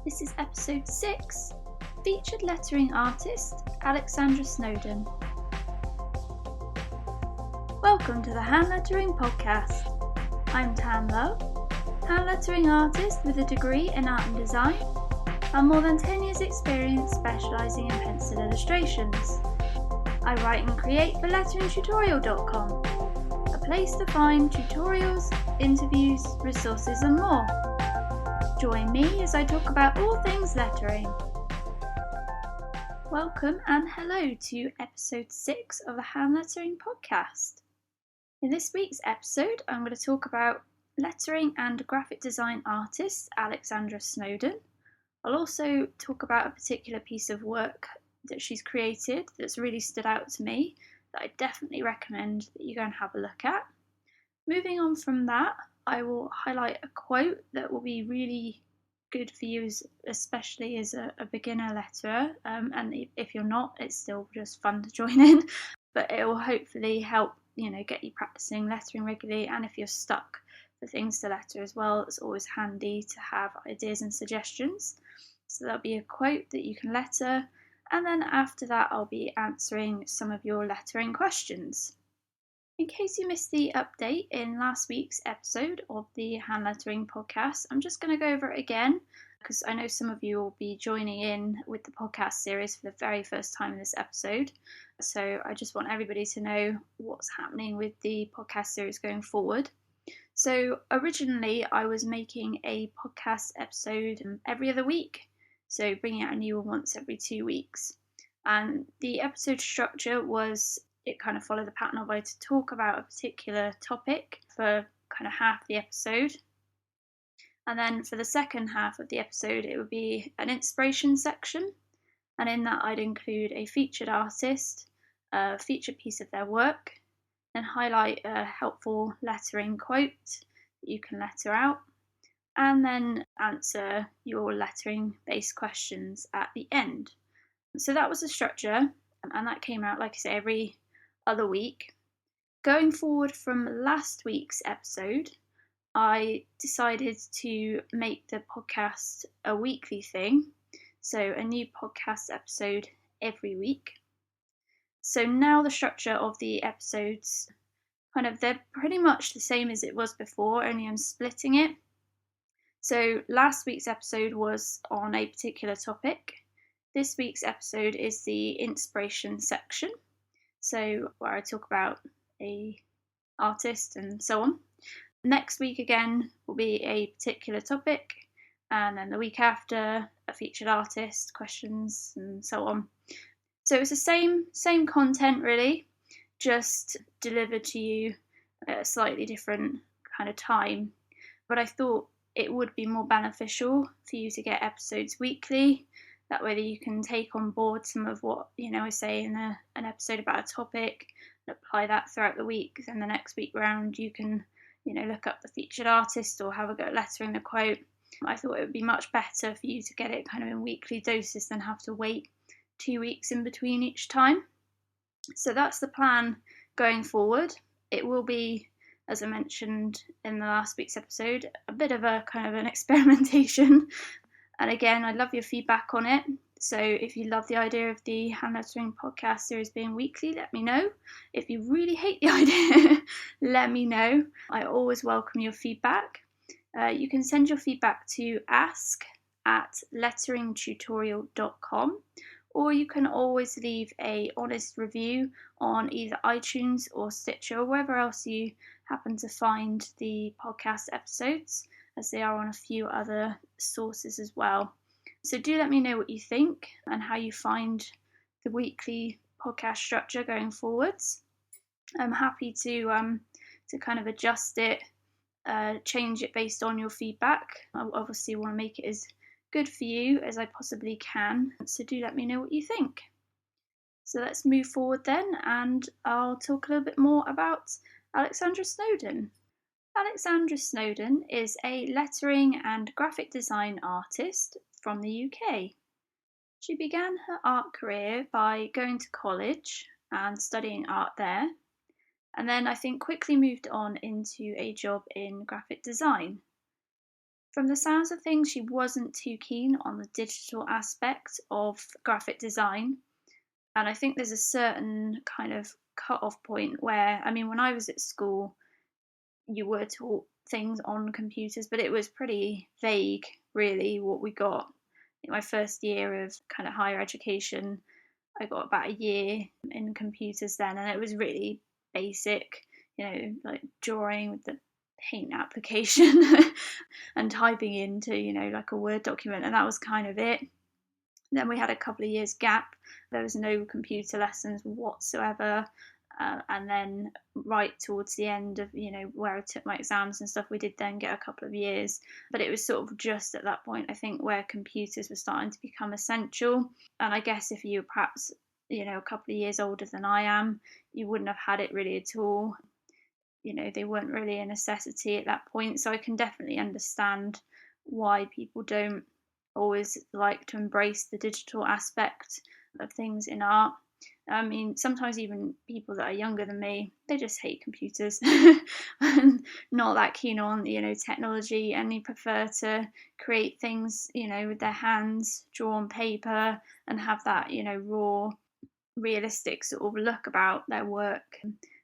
This is episode 6, featured lettering artist Alexandra Snowdon. Welcome to the Hand Lettering Podcast. I'm Tam Love, hand lettering artist with a degree in art and design and more than 10 years experience specialising in pencil illustrations. I write and create for letteringtutorial.com, a place to find tutorials, interviews, resources and more. Join me as I talk about all things lettering. Welcome and hello to episode 6 of the Hand Lettering Podcast. In this week's episode, I'm going to talk about lettering and graphic design artist Alexandra Snowdon. I'll also talk about a particular piece of work that she's created that's really stood out to me that I definitely recommend that you go and have a look at. Moving on from that, I will highlight a quote that will be really good for you, especially as a beginner letterer, and if you're not, it's still just fun to join in, but it will hopefully help get you practicing lettering regularly. And if you're stuck for things to letter as well, it's always handy to have ideas and suggestions. So there'll be a quote that you can letter, and then after that I'll be answering some of your lettering questions. In case you missed the update in last week's episode of the Hand Lettering Podcast, I'm just going to go over it again because I know some of you will be joining in with the podcast series for the very first time in this episode. So I just want everybody to know what's happening with the podcast series going forward. So originally I was making a podcast episode every other week, so bringing out a new one once every 2 weeks. And the episode structure was, it kind of followed the pattern of I to talk about a particular topic for kind of half the episode. And then for the second half of the episode, it would be an inspiration section. And in that, I'd include a featured artist, a featured piece of their work, and highlight a helpful lettering quote that you can letter out, and then answer your lettering-based questions at the end. So that was the structure, and that came out, like I say, every other week. Going forward from last week's episode, I decided to make the podcast a weekly thing, so a new podcast episode every week. So now the structure of the episodes, they're pretty much the same as it was before, only I'm splitting it. So last week's episode was on a particular topic. This week's episode is the inspiration section, so where I talk about a artist and so on. Next week again will be a particular topic, and then the week after a featured artist, questions and so on. So it's the same content really, just delivered to you at a slightly different kind of time. But I thought it would be more beneficial for you to get episodes weekly. That way you can take on board some of what I say in an episode about a topic and apply that throughout the week. Then the next week round you can look up the featured artist or have a go at lettering the quote. I thought it would be much better for you to get it kind of in weekly doses than have to wait 2 weeks in between each time. So that's the plan going forward. It will be, as I mentioned in the last week's episode, a bit of a kind of an experimentation. And again, I'd love your feedback on it. So if you love the idea of the Hand Lettering Podcast series being weekly, let me know. If you really hate the idea, let me know. I always welcome your feedback. You can send your feedback to ask@letteringtutorial.com, or you can always leave a honest review on either iTunes or Stitcher or wherever else you happen to find the podcast episodes, as they are on a few other sources as well. So do let me know what you think and how you find the weekly podcast structure going forwards. I'm happy to kind of adjust it, change it based on your feedback. I obviously want to make it as good for you as I possibly can, so do let me know what you think. So let's move forward then, and I'll talk a little bit more about Alexandra Snowdon. Alexandra Snowdon is a lettering and graphic design artist from the UK. She began her art career by going to college and studying art there, and then I think quickly moved on into a job in graphic design. From the sounds of things, she wasn't too keen on the digital aspect of graphic design. And I think there's a certain kind of cut-off point where, I mean, when I was at school, you were taught things on computers, but it was pretty vague, really, what we got. In my first year of kind of higher education, I got about a year in computers then, and it was really basic, like drawing with the paint application and typing into, like a Word document, and that was kind of it. Then we had a couple of years gap. There was no computer lessons whatsoever. And then right towards the end of, where I took my exams and stuff, we did then get a couple of years. But it was sort of just at that point, I think, where computers were starting to become essential. And I guess if you were perhaps, a couple of years older than I am, you wouldn't have had it really at all. They weren't really a necessity at that point. So I can definitely understand why people don't always like to embrace the digital aspect of things in art. I mean, sometimes even people that are younger than me, they just hate computers and not that keen on, technology, and they prefer to create things, with their hands, draw on paper, and have that, raw, realistic sort of look about their work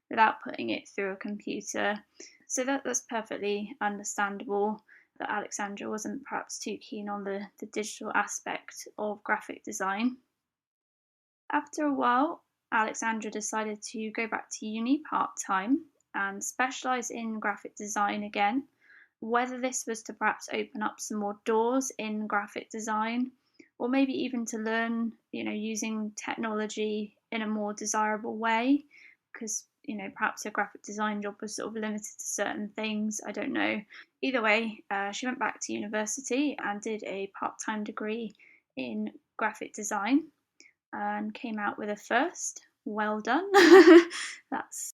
without putting it through a computer. So that's perfectly understandable that Alexandra wasn't perhaps too keen on the digital aspect of graphic design. After a while, Alexandra decided to go back to uni part-time and specialise in graphic design again. Whether this was to perhaps open up some more doors in graphic design, or maybe even to learn, using technology in a more desirable way, because, perhaps her graphic design job was sort of limited to certain things, I don't know. Either way, she went back to university and did a part-time degree in graphic design and came out with a first. Well done. That's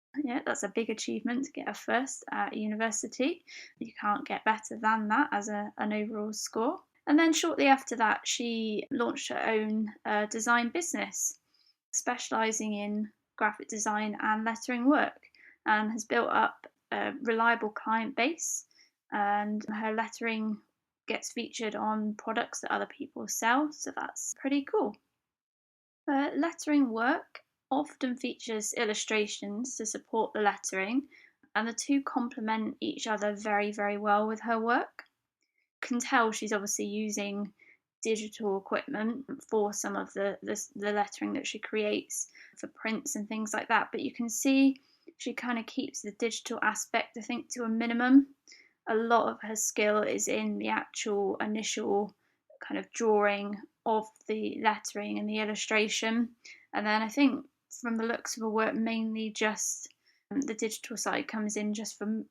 a big achievement to get a first at university. You can't get better than that as an overall score. And then shortly after that, she launched her own design business, specialising in graphic design and lettering work, and has built up a reliable client base, and her lettering gets featured on products that other people sell, so that's pretty cool. Lettering work often features illustrations to support the lettering, and the two complement each other very, very well with her work. You can tell she's obviously using digital equipment for some of the lettering that she creates for prints and things like that, but you can see she kind of keeps the digital aspect, I think, to a minimum. A lot of her skill is in the actual initial kind of drawing of the lettering and the illustration, and then I think from the looks of her work, mainly just the digital side comes in just from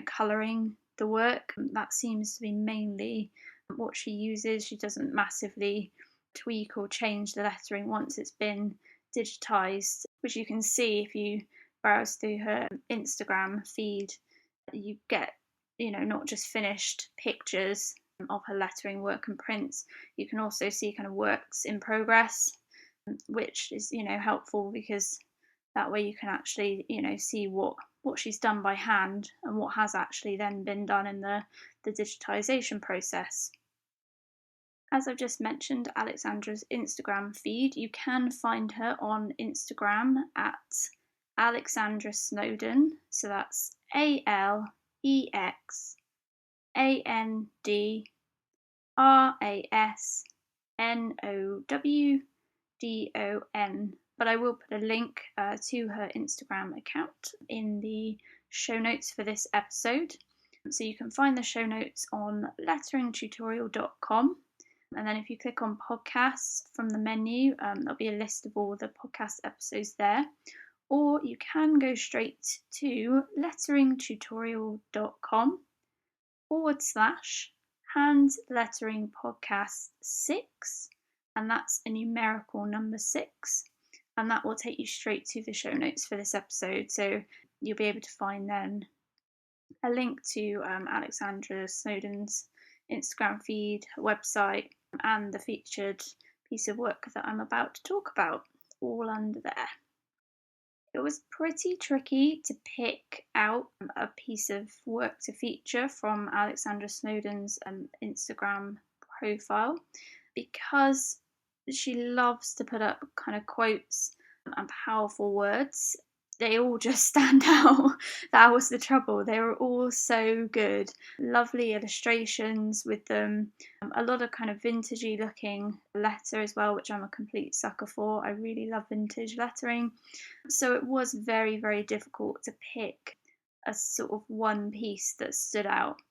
colouring the work. That seems to be mainly what she uses. She doesn't massively tweak or change the lettering once it's been digitised, which you can see if you browse through her Instagram feed. You get not just finished pictures of her lettering work and prints. You can also see kind of works in progress, which is helpful, because that way you can actually see what she's done by hand and what has actually then been done in the digitization process. As I've just mentioned, Alexandra's Instagram feed, you can find her on Instagram at Alexandra Snowdon, so that's ALEXANDRASNOWDON. But I will put a link to her Instagram account in the show notes for this episode. So you can find the show notes on letteringtutorial.com. And then if you click on podcasts from the menu, there'll be a list of all the podcast episodes there. Or you can go straight to letteringtutorial.com/hand lettering podcast 6, and that's a numerical number 6, and that will take you straight to the show notes for this episode. So you'll be able to find then a link to Alexandra Snowdon's Instagram feed, website, and the featured piece of work that I'm about to talk about, all under there. It was pretty tricky to pick out a piece of work to feature from Alexandra Snowdon's Instagram profile, because she loves to put up kind of quotes and powerful words. They all just stand out. That was the trouble. They were all so good. Lovely illustrations with them. A lot of kind of vintagey looking letter as well, which I'm a complete sucker for. I really love vintage lettering. So it was very, very difficult to pick a sort of one piece that stood out.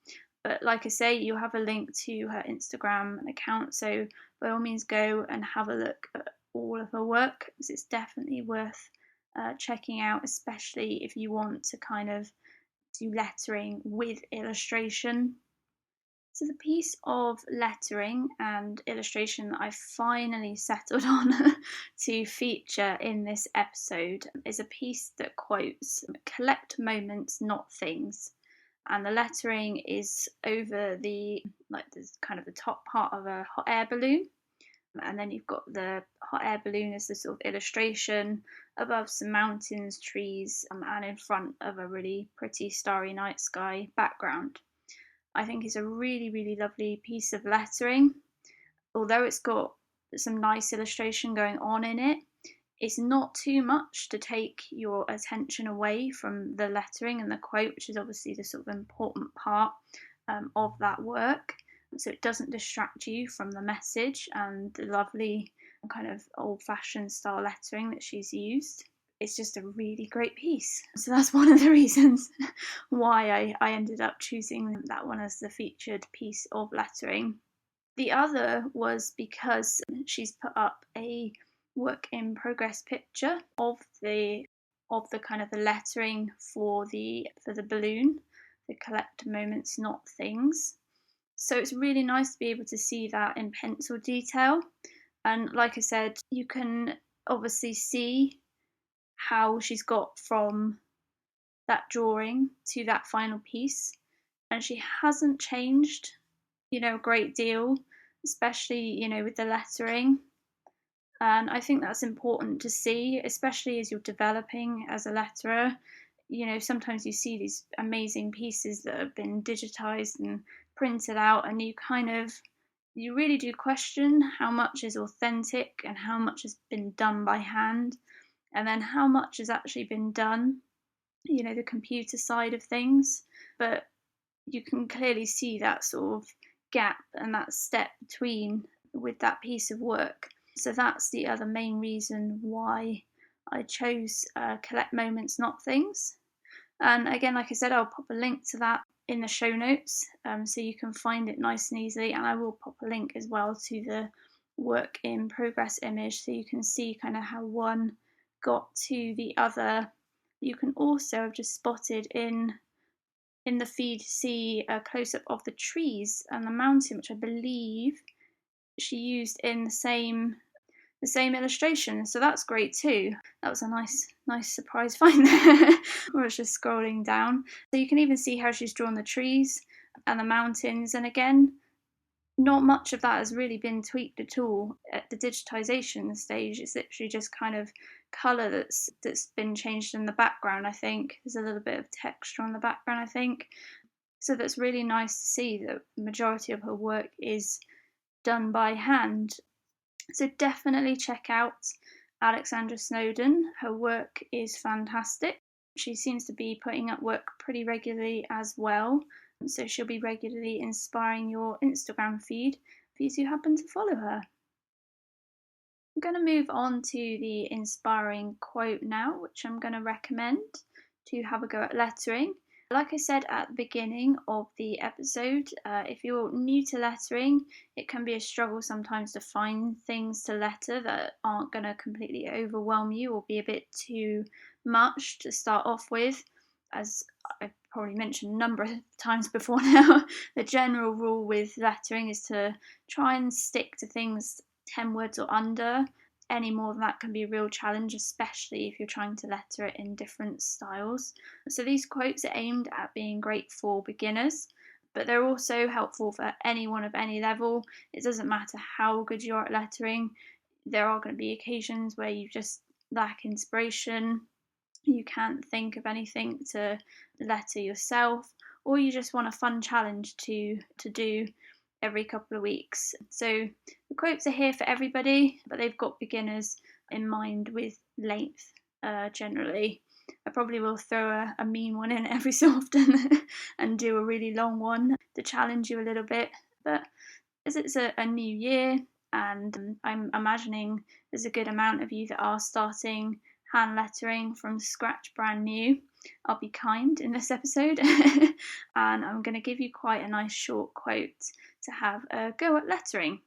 But like I say, you have a link to her Instagram account, so by all means go and have a look at all of her work, because it's definitely worth checking out, especially if you want to kind of do lettering with illustration. So the piece of lettering and illustration that I finally settled on to feature in this episode is a piece that quotes "Collect moments, not things." And the lettering is over the kind of the top part of a hot air balloon, and then you've got the hot air balloon as the sort of illustration above some mountains, trees, and in front of a really pretty starry night sky background. I think it's a really, really lovely piece of lettering. Although it's got some nice illustration going on in it, it's not too much to take your attention away from the lettering and the quote, which is obviously the sort of important part of that work. So it doesn't distract you from the message and the lovely kind of old-fashioned style lettering that she's used. It's just a really great piece. So that's one of the reasons why I ended up choosing that one as the featured piece of lettering. The other was because she's put up a work in progress picture of the kind of the lettering for the balloon, the "Collect moments, not things." So it's really nice to be able to see that in pencil detail. And like I said, you can obviously see how she's got from that drawing to that final piece. And she hasn't changed, a great deal, especially, with the lettering. And I think that's important to see, especially as you're developing as a letterer. Sometimes you see these amazing pieces that have been digitized and printed out, and you really do question how much is authentic and how much has been done by hand, and then how much has actually been done, the computer side of things. But you can clearly see that sort of gap and that step between with that piece of work. So that's the other main reason why I chose Collect Moments, Not Things. And again, like I said, I'll pop a link to that in the show notes, so you can find it nice and easily. And I will pop a link as well to the work in progress image, so you can see kind of how one got to the other. You can also have just spotted in the feed see a close-up of the trees and the mountain, which I believe she used in the same illustration, so that's great too. That was a nice surprise find there. I was just scrolling down, so you can even see how she's drawn the trees and the mountains, and again, not much of that has really been tweaked at all at the digitization stage. It's literally just kind of colour that's been changed in the background. I think there's a little bit of texture on the background, I think. So that's really nice to see that the majority of her work is done by hand. So definitely check out Alexandra Snowdon. Her work is fantastic. She seems to be putting up work pretty regularly as well, so she'll be regularly inspiring your Instagram feed if you happen to follow her. I'm going to move on to the inspiring quote now, which I'm going to recommend to have a go at lettering. Like I said at the beginning of the episode, if you're new to lettering, it can be a struggle sometimes to find things to letter that aren't going to completely overwhelm you or be a bit too much to start off with. As I've probably mentioned a number of times before now, the general rule with lettering is to try and stick to things 10 words or under. Any more than that can be a real challenge, especially if you're trying to letter it in different styles. So these quotes are aimed at being great for beginners, but they're also helpful for anyone of any level. It doesn't matter how good you are at lettering. There are going to be occasions where you just lack inspiration, you can't think of anything to letter yourself, or you just want a fun challenge to do every couple of weeks. So the quotes are here for everybody, but they've got beginners in mind with length generally. I probably will throw a mean one in every so often and do a really long one to challenge you a little bit. But as it's a new year, and I'm imagining there's a good amount of you that are starting hand lettering from scratch, brand new, I'll be kind in this episode and I'm going to give you quite a nice short quote to have a go at lettering.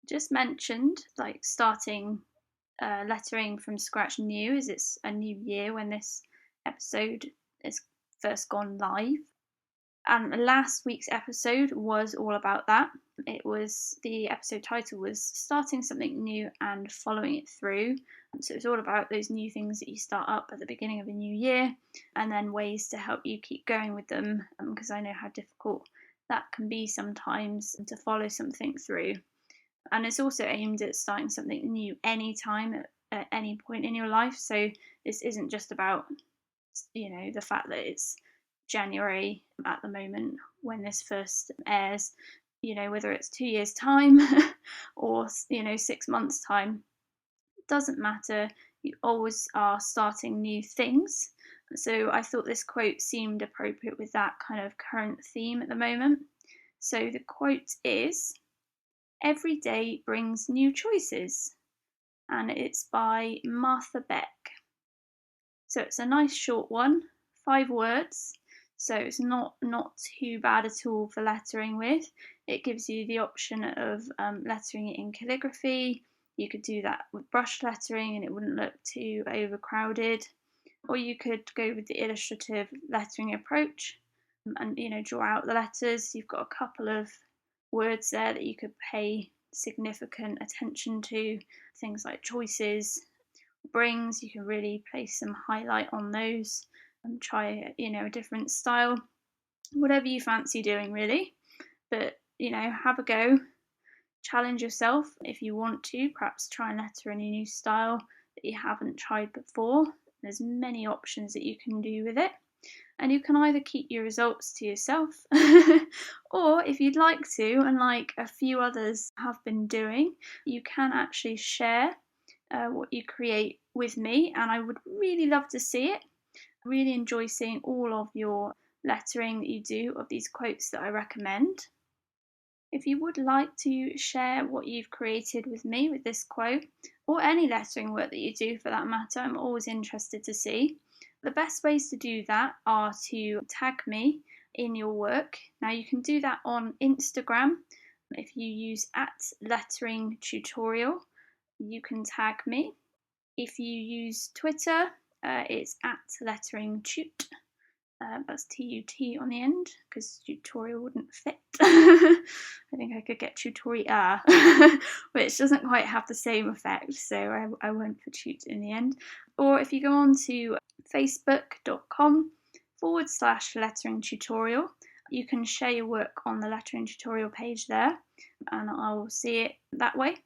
Just mentioned, like, starting lettering from scratch new, as it's a new year when this episode is first gone live. And last week's episode was all about that. The episode title was starting something new and following it through. So it's all about those new things that you start up at the beginning of a new year, and then ways to help you keep going with them, because I know how difficult that can be sometimes to follow something through. And it's also aimed at starting something new anytime at any point in your life. So this isn't just about, the fact that it's January at the moment when this first airs, whether it's 2 years' time or 6 months' time, it doesn't matter. You always are starting new things. So I thought this quote seemed appropriate with that kind of current theme at the moment. So the quote is, "Every day brings new choices," and it's by Martha Beck. So it's a nice short one, 5 words. So it's not too bad at all for lettering with. It gives you the option of lettering it in calligraphy. You could do that with brush lettering and it wouldn't look too overcrowded. Or you could go with the illustrative lettering approach and draw out the letters. You've got a couple of words there that you could pay significant attention to, things like choices, brings. You can really place some highlight on those and try a different style, whatever you fancy doing really. But have a go, challenge yourself if you want to, perhaps try and letter in a new style that you haven't tried before. There's many options that you can do with it, and you can either keep your results to yourself or if you'd like to, and like a few others have been doing, you can actually share what you create with me, and I would really love to see it. I really enjoy seeing all of your lettering that you do of these quotes that I recommend. If you would like to share what you've created with me with this quote, or any lettering work that you do for that matter, I'm always interested to see. The best ways to do that are to tag me in your work. Now you can do that on Instagram. If you use @letteringtutorial, you can tag me. If you use Twitter, it's @letteringtut. That's TUT on the end because tutorial wouldn't fit. I think I could get tutoria, which doesn't quite have the same effect, so I won't put tut in the end. Or if you go on to facebook.com/lettering tutorial, you can share your work on the lettering tutorial page there, and I'll see it that way.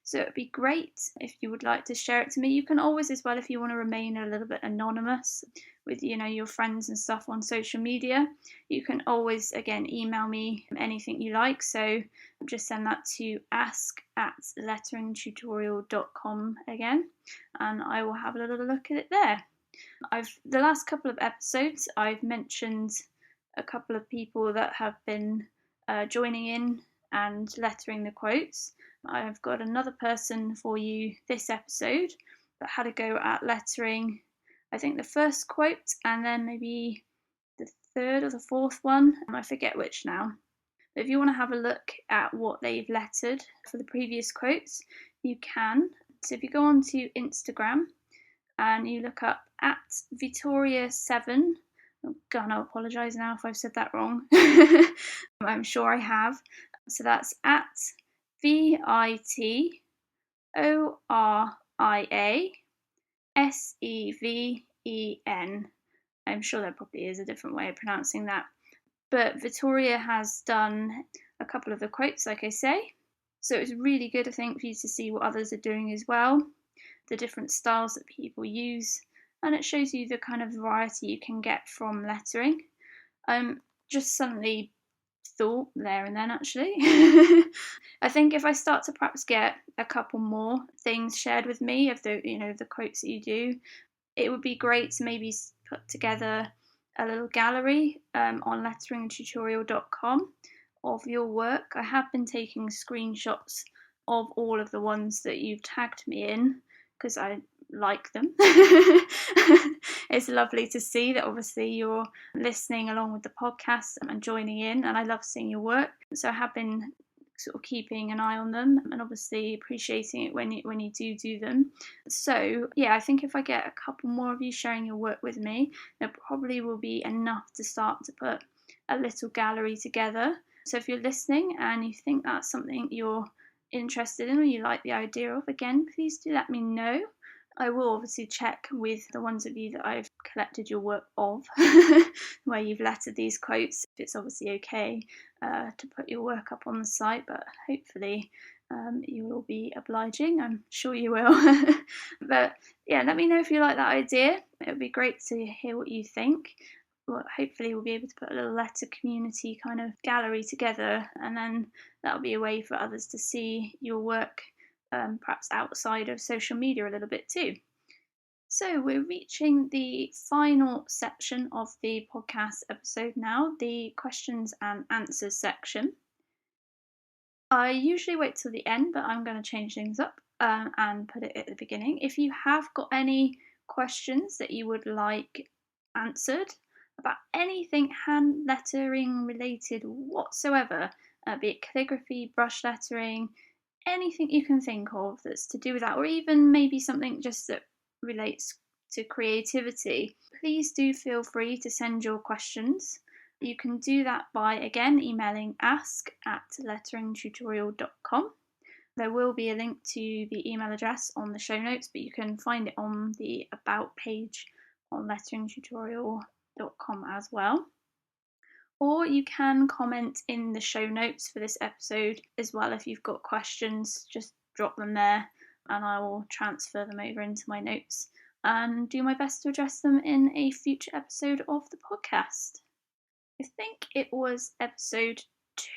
So it'd be great if you would like to share it to me. You can always, as well, if you want to remain a little bit anonymous with your friends and stuff on social media, you can always again email me anything you like. So just send that to ask@letteringtutorial.com again, and I will have a little look at it there. The last couple of episodes I've mentioned a couple of people that have been joining in and lettering the quotes. I've got another person for you this episode that had a go at lettering, I think the first quote and then maybe the third or the fourth one, I forget which now. But if you want to have a look at what they've lettered for the previous quotes, you can. So if you go on to Instagram and you look up @Vittoria7, I'm gonna apologise now if I've said that wrong. I'm sure I have. So that's @VitoriaSeven. I'm sure there probably is a different way of pronouncing that. But Vittoria has done a couple of the quotes, like I say. So it's really good, I think, for you to see what others are doing as well, the different styles that people use. and it shows you the kind of variety you can get from lettering. Just suddenly thought there and then, actually. I think if I start to perhaps get a couple more things shared with me of the quotes that you do, it would be great to maybe put together a little gallery on letteringtutorial.com of your work. I have been taking screenshots of all of the ones that you've tagged me in because I like them. It's lovely to see that obviously you're listening along with the podcast and joining in, and I love seeing your work. So I have been sort of keeping an eye on them and obviously appreciating it when you do them. So yeah, I think if I get a couple more of you sharing your work with me, there probably will be enough to start to put a little gallery together. So if you're listening and you think that's something you're interested in or you like the idea of, again, please do let me know. I will obviously check with the ones of you that I've collected your work of, where you've lettered these quotes, if it's obviously okay to put your work up on the site, but hopefully you will be obliging. I'm sure you will. But yeah, let me know if you like that idea. It would be great to hear what you think. Well, hopefully we'll be able to put a little letter community kind of gallery together, and then that'll be a way for others to see your work, perhaps outside of social media a little bit too. So we're reaching the final section of the podcast episode now, the questions and answers section. I usually wait till the end, but I'm going to change things up and put it at the beginning. If you have got any questions that you would like answered about anything hand lettering related whatsoever, be it calligraphy, brush lettering, anything you can think of that's to do with that, or even maybe something just that relates to creativity, please do feel free to send your questions. You can do that by, again, emailing ask@letteringtutorial.com. There will be a link to the email address on the show notes, but you can find it on the About page on letteringtutorial.com as well. Or you can comment in the show notes for this episode as well. If you've got questions, just drop them there and I will transfer them over into my notes and do my best to address them in a future episode of the podcast. I think it was episode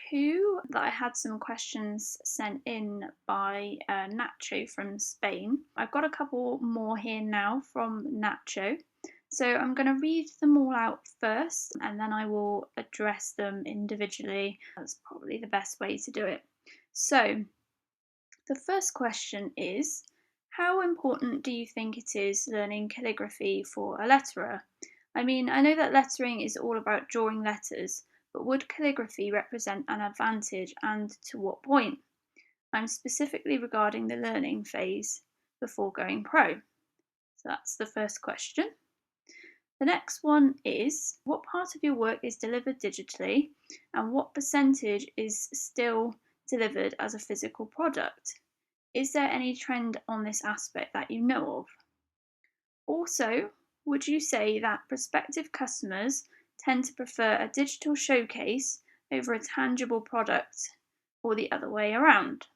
2 that I had some questions sent in by Nacho from Spain. I've got a couple more here now from Nacho. So I'm going to read them all out first and then I will address them individually. That's probably the best way to do it. So the first question is, how important do you think it is learning calligraphy for a letterer? I mean, I know that lettering is all about drawing letters, but would calligraphy represent an advantage and to what point? I'm specifically regarding the learning phase before going pro. So that's the first question. The next one is, what part of your work is delivered digitally and what percentage is still delivered as a physical product? Is there any trend on this aspect that you know of? Also, would you say that prospective customers tend to prefer a digital showcase over a tangible product or the other way around?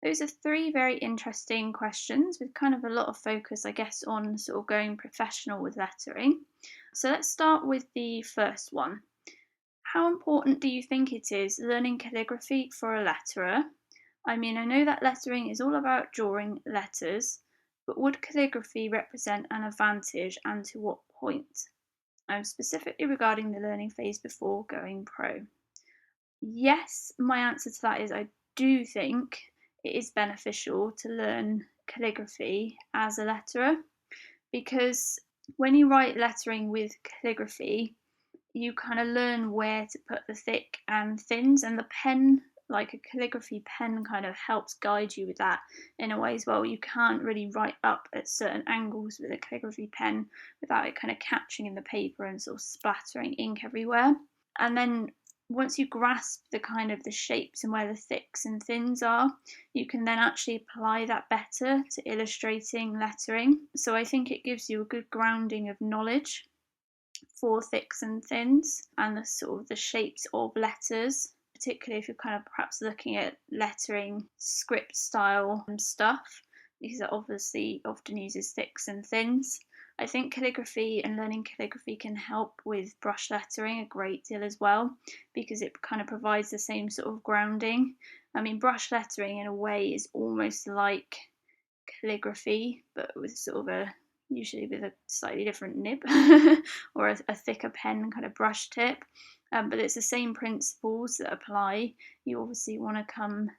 Those are 3 very interesting questions with kind of a lot of focus, I guess, on sort of going professional with lettering. So let's start with the first one. How important do you think it is learning calligraphy for a letterer? I mean, I know that lettering is all about drawing letters, but would calligraphy represent an advantage and to what point? I'm specifically regarding the learning phase before going pro. Yes, my answer to that is I do think it is beneficial to learn calligraphy as a letterer, because when you write lettering with calligraphy, you kind of learn where to put the thick and thins, and the pen, like a calligraphy pen, kind of helps guide you with that in a way as well. You can't really write up at certain angles with a calligraphy pen without it kind of catching in the paper and sort of splattering ink everywhere. And then once you grasp the kind of the shapes and where the thicks and thins are, you can then actually apply that better to illustrating lettering. So I think it gives you a good grounding of knowledge for thicks and thins and the sort of the shapes of letters, particularly if you're kind of perhaps looking at lettering script style stuff, because it obviously often uses thicks and thins. I think calligraphy and learning calligraphy can help with brush lettering a great deal as well, because it kind of provides the same sort of grounding. I mean, brush lettering in a way is almost like calligraphy, but with sort of usually with a slightly different nib or a thicker pen kind of brush tip. But it's the same principles that apply. You obviously want to come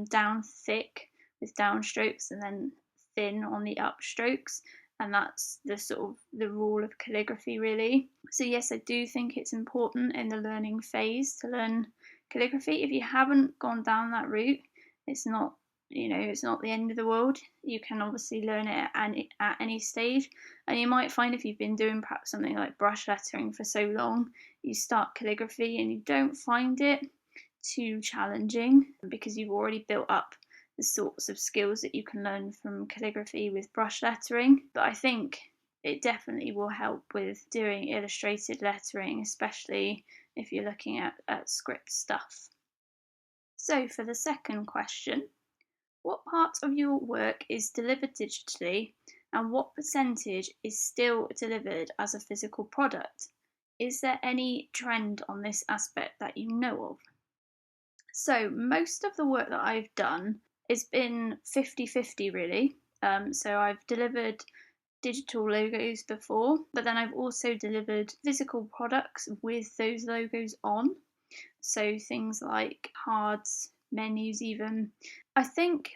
down thick with downstrokes and then thin on the upstrokes, and that's the sort of the rule of calligraphy, really. So yes, I do think it's important in the learning phase to learn calligraphy. If you haven't gone down that route, it's not it's not the end of the world. You can obviously learn it at any stage, and you might find if you've been doing perhaps something like brush lettering for so long, you start calligraphy and you don't find it too challenging because you've already built up the sorts of skills that you can learn from calligraphy with brush lettering. But I think it definitely will help with doing illustrated lettering, especially if you're looking at script stuff. So for the second question, what part of your work is delivered digitally and what percentage is still delivered as a physical product? Is there any trend on this aspect that you know of? So most of the work that I've done has been 50-50 really. So I've delivered digital logos before, but then I've also delivered physical products with those logos on. So things like cards, menus even. I think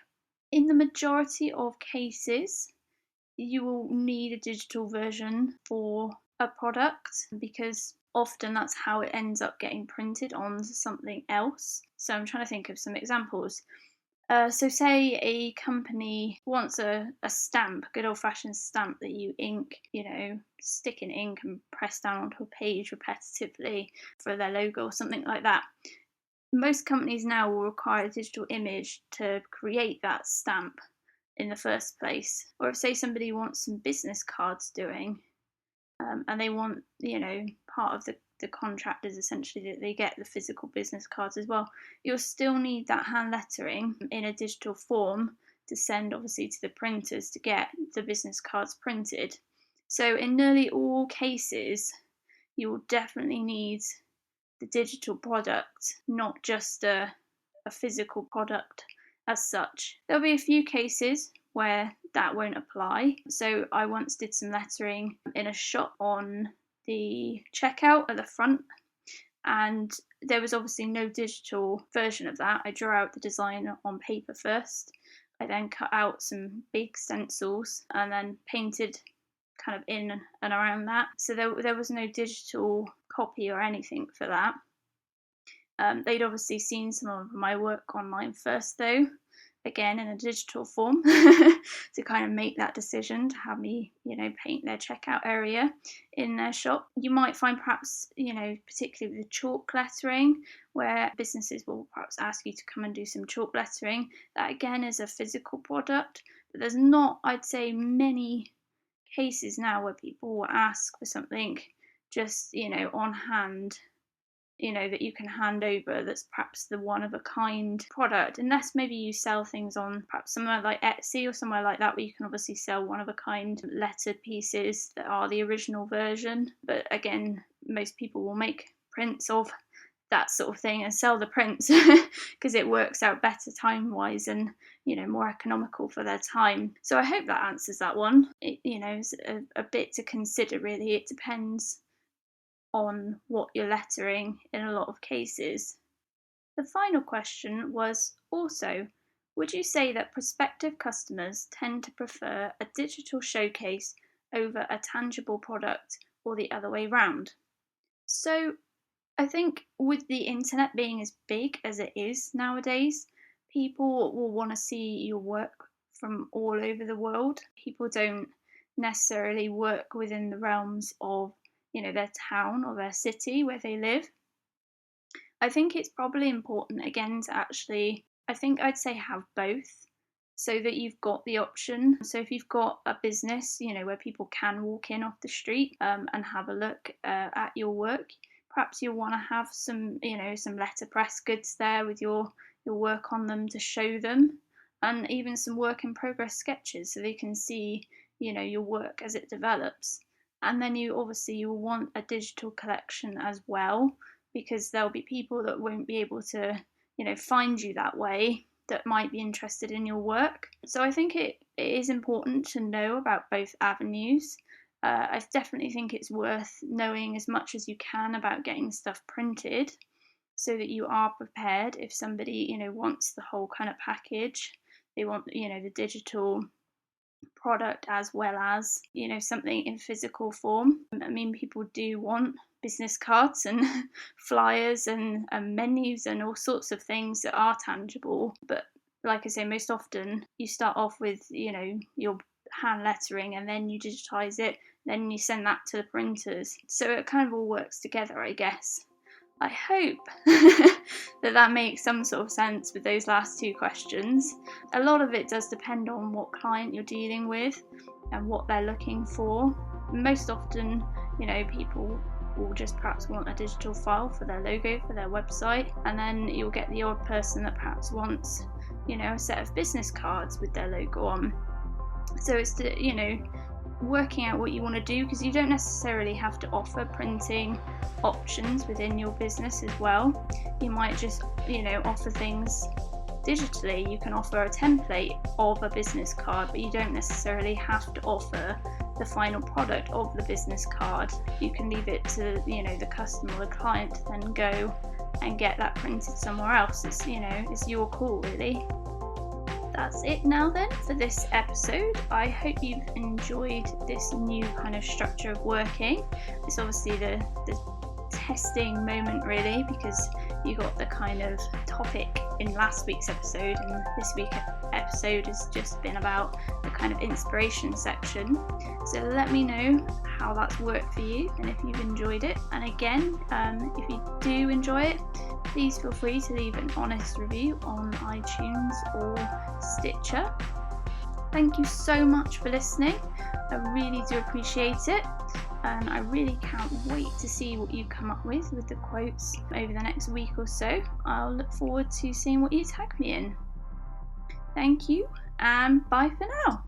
in the majority of cases, you will need a digital version for a product because often that's how it ends up getting printed onto something else. So I'm trying to think of some examples. So say a company wants a stamp, a good old-fashioned stamp that you ink, stick in ink and press down onto a page repetitively for their logo or something like that. Most companies now will require a digital image to create that stamp in the first place. Or if, say, somebody wants some business cards doing, and they want, part of the contract is essentially that they get the physical business cards as well, you'll still need that hand lettering in a digital form to send, obviously, to the printers to get the business cards printed. So in nearly all cases, you will definitely need the digital product, not just a physical product as such. There'll be a few cases where that won't apply. So I once did some lettering in a shop on the checkout at the front, and there was obviously no digital version of that. I drew out the design on paper first. I then cut out some big stencils and then painted kind of in and around that. So there was no digital copy or anything for that. They'd obviously seen some of my work online first though, again in a digital form, to kind of make that decision to have me, paint their checkout area in their shop. You might find perhaps, particularly with the chalk lettering, where businesses will perhaps ask you to come and do some chalk lettering. That again is a physical product, but there's not, I'd say, many cases now where people will ask for something just, on hand, that you can hand over that's perhaps the one of a kind product, unless maybe you sell things on perhaps somewhere like Etsy or somewhere like that where you can obviously sell one of a kind lettered pieces that are the original version. But again, most people will make prints of that sort of thing and sell the prints because it works out better time wise and more economical for their time. So I hope that answers that one. It is a bit to consider really. It depends on what you're lettering in a lot of cases. The final question was also, would you say that prospective customers tend to prefer a digital showcase over a tangible product or the other way round? So I think with the internet being as big as it is nowadays, people will want to see your work from all over the world. People don't necessarily work within the realms of their town or their city where they live. I think it's probably important again to actually, I'd say have both so that you've got the option. So if you've got a business, where people can walk in off the street and have a look at your work, perhaps you'll want to have some, some letterpress goods there with your work on them to show them, and even some work in progress sketches so they can see, your work as it develops. And then you will want a digital collection as well, because there'll be people that won't be able to, find you that way, that might be interested in your work. So I think it is important to know about both avenues. I definitely think it's worth knowing as much as you can about getting stuff printed, so that you are prepared if somebody, wants the whole kind of package. They want, the digital product as well as, something in physical form. I mean, people do want business cards and flyers and menus and all sorts of things that are tangible. But like I say, most often you start off with, your hand lettering, and then you digitize it, then you send that to the printers. So it kind of all works together, I guess. I hope that makes some sort of sense with those last two questions. A lot of it does depend on what client you're dealing with and what they're looking for. Most often, people will just perhaps want a digital file for their logo, for their website, and then you'll get the odd person that perhaps wants, a set of business cards with their logo on. So it's working out what you want to do, because you don't necessarily have to offer printing options within your business as well. You might just offer things digitally. You can offer a template of a business card, but you don't necessarily have to offer the final product of the business card. You can leave it to the customer or the client to then go and get that printed somewhere else. It's your call, really. That's it now then for this episode. I hope you've enjoyed this new kind of structure of working. It's obviously the testing moment, really, because you got the kind of topic in last week's episode, and this week's episode has just been about the kind of inspiration section. So let me know how that's worked for you and if you've enjoyed it. And again, if you do enjoy it, please feel free to leave an honest review on iTunes or Stitcher. Thank you so much for listening. I really do appreciate it, and I really can't wait to see what you come up with the quotes over the next week or so. I'll look forward to seeing what you tag me in. Thank you, and bye for now.